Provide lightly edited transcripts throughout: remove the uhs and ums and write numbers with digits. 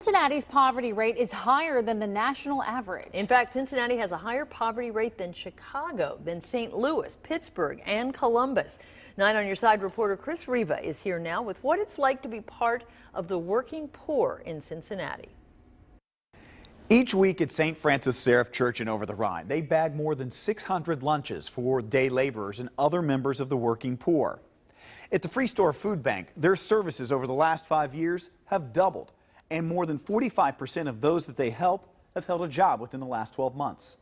Cincinnati's poverty rate is higher than the national average. In fact, Cincinnati has a higher poverty rate than Chicago, than St. Louis, Pittsburgh, and Columbus. 9 on Your Side reporter Chris Riva is here now with what it's like to be part of the working poor in Cincinnati. Each week at St. Francis Seraph Church in Over the Rhine, they bag more than 600 lunches for day laborers and other members of the working poor. At the Free Store Food Bank, their services over the last 5 years have doubled, and more than 45% of those that they help have held a job within the last 12 months.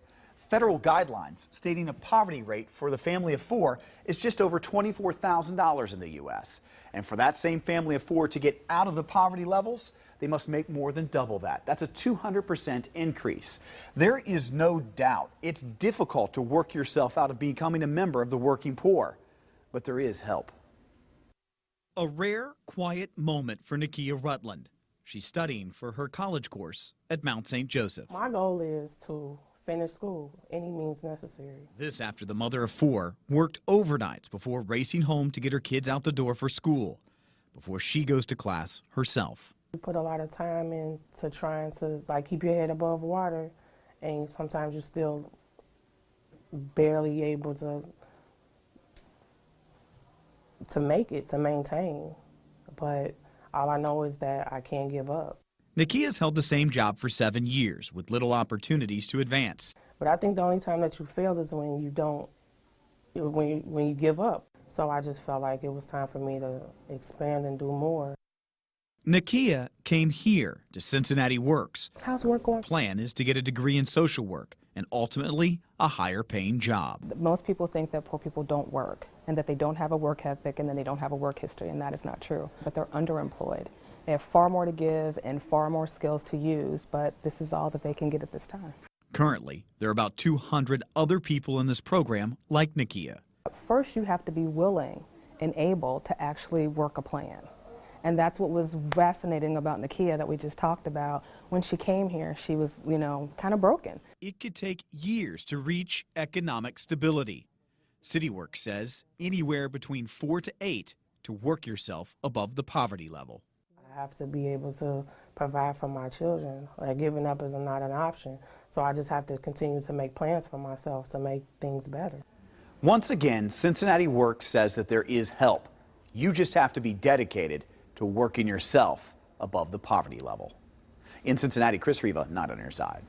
Federal guidelines stating a poverty rate for the family of 4 is just over $24,000 in the U.S. And for that same family of 4 to get out of the poverty levels, they must make more than double that. That's a 200% increase. There is no doubt it's difficult to work yourself out of becoming a member of the working poor, but there is help. A rare, quiet moment for Nakia Rutland. She's studying for her college course at Mount St. Joseph. My goal is to finish school, any means necessary. This after the mother of 4 worked overnights before racing home to get her kids out the door for school, before she goes to class herself. You put a lot of time into trying to keep your head above water, and sometimes you're still barely able to make it, to maintain. But all I know is that I can't give up. Nakia's held the same job for 7 years with little opportunities to advance. But I think the only time that you fail is when you don't, when you give up. So I just felt like it was time for me to expand and do more. Nakia came here to Cincinnati Works. How's work going? Plan is to get a degree in social work and ultimately a higher paying job. Most people think that poor people don't work and that they don't have a work ethic and then they don't have a work history, and that is not true. But they're underemployed. They have far more to give and far more skills to use, but this is all that they can get at this time. Currently, there are about 200 other people in this program like Nakia. First, you have to be willing and able to actually work a plan. And that's what was fascinating about Nakia that we just talked about. When she came here, she was, kind of broken. It could take years to reach economic stability. CityWorks says anywhere between 4 to 8 to work yourself above the poverty level. I have to be able to provide for my children. Giving up is not an option. So I just have to continue to make plans for myself to make things better. Once again, Cincinnati Works says that there is help. You just have to be dedicated to working yourself above the poverty level. In Cincinnati, Chris Riva, 9 on Your Side.